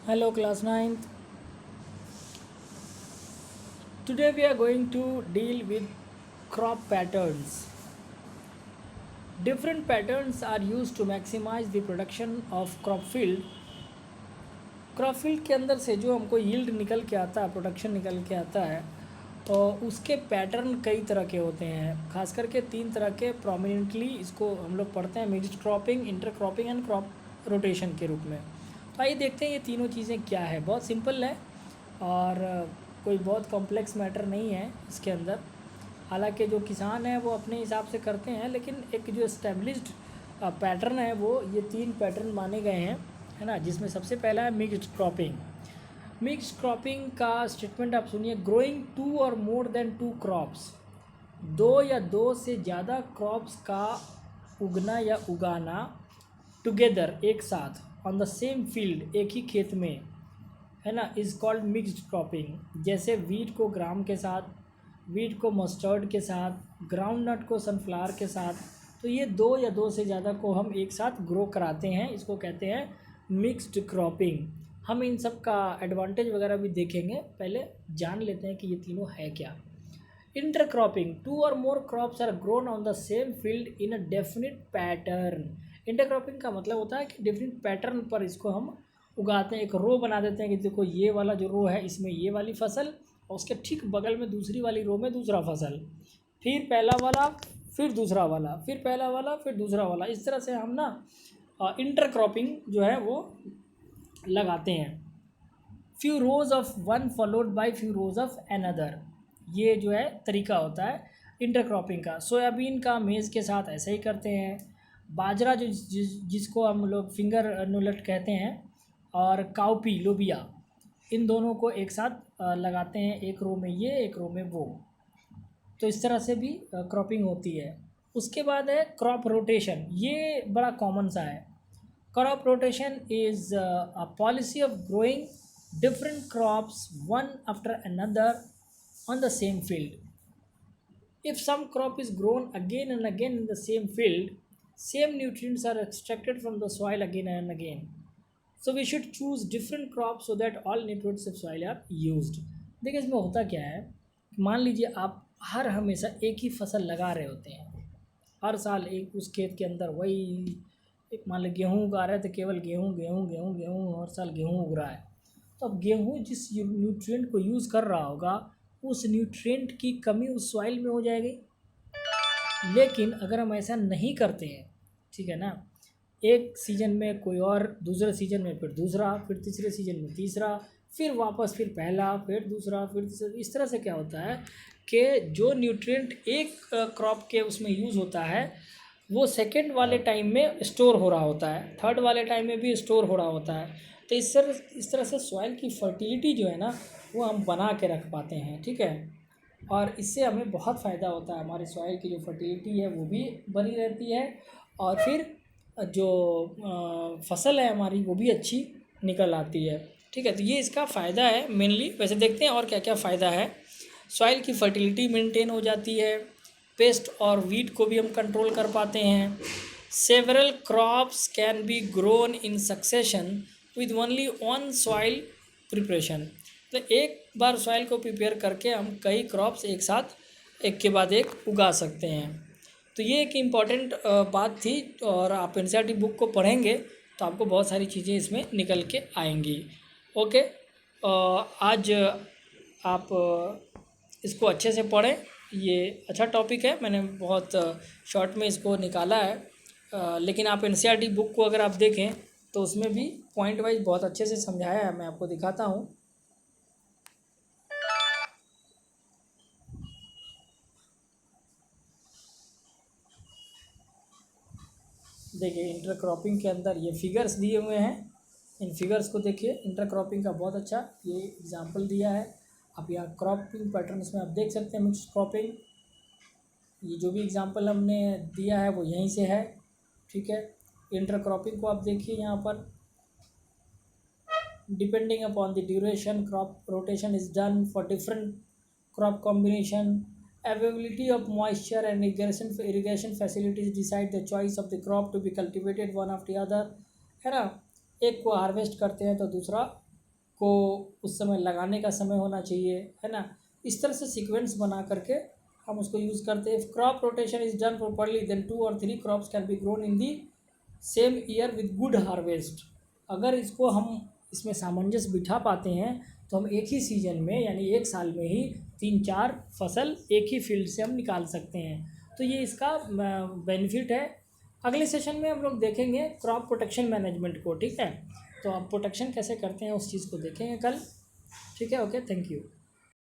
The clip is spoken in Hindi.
Hello, class ninth. Today we are going to deal with crop patterns. Different patterns are used to maximize the production of crop field. Crop field के अंदर से जो हमको यील्ड निकल के आता है, प्रोडक्शन निकल के आता है, और उसके पैटर्न कई तरह के होते हैं। खास करके तीन तरह के प्रोमिनेंटली इसको हम लोग पढ़ते हैं, mixed cropping, inter cropping and crop rotation के रूप में। तो आइए देखते हैं ये तीनों चीज़ें क्या है। बहुत सिंपल है और कोई बहुत कॉम्प्लेक्स मैटर नहीं है इसके अंदर। हालांकि जो किसान हैं वो अपने हिसाब से करते हैं, लेकिन एक जो इस्टेब्लिश्ड पैटर्न है वो ये तीन पैटर्न माने गए हैं, है ना। जिसमें सबसे पहला है मिक्स्ड क्रॉपिंग। मिक्स्ड क्रॉपिंग का स्टेटमेंट आप सुनिए। Growing to or more than to crops, दो या दो से ज़्यादा क्रॉप्स का उगना या उगाना टुगेदर, एक साथ, ऑन द सेम फील्ड, एक ही खेत में, है ना, इज़ कॉल्ड मिक्स्ड क्रॉपिंग। जैसे वीट को ग्राम के साथ, वीट को मस्टर्ड के साथ, ग्राउंड नट को सनफ्लावर के साथ, तो ये दो या दो से ज़्यादा को हम एक साथ ग्रो कराते हैं, इसको कहते हैं मिक्स्ड क्रॉपिंग। हम इन सब का एडवांटेज वगैरह भी देखेंगे, पहले जान लेते हैं कि ये तीनों है क्या। Intercropping, two or more crops are grown on the same field in a definite pattern. Intercropping का मतलब होता है कि डिफरेंट पैटर्न पर इसको हम उगाते हैं। एक रो बना देते हैं कि देखो ये वाला जो रो है इसमें ये वाली फसल, और उसके ठीक बगल में दूसरी वाली रो में दूसरा फसल, फिर पहला वाला, फिर दूसरा वाला, फिर पहला वाला, फिर दूसरा वाला। इस तरह से हम ना इंटरक्रॉपिंग जो है वो लगाते हैं। Few rows of one followed by few rows of another, ये जो है तरीका होता है इंटरक्रॉपिंग का। सोयाबीन का मेज़ के साथ ऐसे ही करते हैं। बाजरा जिसको हम लोग फिंगर नुलट कहते हैं, और काउपी, लोबिया, इन दोनों को एक साथ लगाते हैं, एक रो में ये, एक रो में वो। तो इस तरह से भी क्रॉपिंग होती है। उसके बाद है क्रॉप रोटेशन, ये बड़ा कॉमन सा है। Crop rotation is a policy of growing different crops one after another on the same field. If some crop is grown again and again in the same field, same nutrients are extracted from the soil again and again. So we should choose different crops so that all nutrients of soil are used. देखिए इसमें होता क्या है, मान लीजिए आप हर हमेशा एक ही फसल लगा रहे होते हैं, हर साल एक उस खेत के अंदर वही, एक मान लीजिए गेहूँ उगा रहे हैं तो केवल गेहूँ गेहूँ गेहूँ गेहूँ, हर साल गेहूँ उग रहा है। तो अब गेहूँ जिस न्यूट्रिएंट को यूज़ कर रहा होगा, उस न्यूट्रिएंट की कमी उस सॉइल में हो जाएगी। लेकिन अगर हम ऐसा नहीं करते हैं, ठीक है ना, एक सीज़न में कोई और, दूसरे सीज़न में फिर दूसरा, फिर तीसरे सीज़न में तीसरा, फिर वापस फिर पहला, फिर दूसरा, फिर तीसरा, इस तरह से क्या होता है कि जो न्यूट्रिएंट एक क्रॉप के उसमें यूज़ होता है वो सेकेंड वाले टाइम में स्टोर हो रहा होता है, थर्ड वाले टाइम में भी स्टोर हो रहा होता है। तो इस तरह से सॉइल की फर्टिलिटी जो है ना वो हम बना के रख पाते हैं, ठीक है। और इससे हमें बहुत फ़ायदा होता है, हमारी सॉइल की जो फर्टिलिटी है वो भी बनी रहती है, और फिर जो फसल है हमारी वो भी अच्छी निकल आती है, ठीक है। तो ये इसका फ़ायदा है मेनली। वैसे देखते हैं और क्या क्या फ़ायदा है। सॉइल की फर्टिलिटी मेंटेन हो जाती है, पेस्ट और वीट को भी हम कंट्रोल कर पाते हैं। Several crops can be grown in succession with only one soil preparation. तो एक बार सॉइल को प्रिपेयर करके हम कई क्रॉप्स एक साथ एक के बाद एक उगा सकते हैं। तो ये एक इम्पॉर्टेंट बात थी, और आप एनसीईआरटी बुक को पढ़ेंगे तो आपको बहुत सारी चीज़ें इसमें निकल के आएंगी। ओके, आज आप इसको अच्छे से पढ़ें। ये अच्छा टॉपिक है, मैंने बहुत शॉर्ट में इसको निकाला है, लेकिन आप एनसीईआरटी बुक को अगर आप देखें तो उसमें भी पॉइंट वाइज बहुत अच्छे से समझाया है। मैं आपको दिखाता हूँ। देखिए इंटरक्रॉपिंग के अंदर ये फिगर्स दिए हुए हैं, इन फिगर्स को देखिए। इंटरक्रॉपिंग का बहुत अच्छा ये एग्जांपल दिया है। आप यहाँ क्रॉपिंग पैटर्न्स में आप देख सकते हैं मिक्स क्रॉपिंग। ये जो भी एग्जांपल हमने दिया है वो यहीं से है, ठीक है। इंटरक्रॉपिंग को आप देखिए यहाँ पर, depending upon the duration crop rotation is done for different crop combination. Availability of moisture and irrigation facilities decide the choice of the crop to be cultivated one after the other, है ना। एक को हार्वेस्ट करते हैं तो दूसरा को उस समय लगाने का समय होना चाहिए, है ना। इस तरह से सीक्वेंस बना करके हम उसको यूज़ करते हैं। If crop rotation is done properly then 2 or 3 crops can be grown in the same year with good harvest. अगर इसको हम इसमें सामंजस्य बिठा पाते हैं तो हम एक ही सीजन में यानी एक साल में ही 3-4 फसल एक ही फील्ड से हम निकाल सकते हैं। तो ये इसका बेनिफिट है। अगले सेशन में हम लोग देखेंगे क्रॉप प्रोटेक्शन मैनेजमेंट को, ठीक है। तो आप प्रोटेक्शन कैसे करते हैं उस चीज़ को देखेंगे कल, ठीक है। Okay, thank you.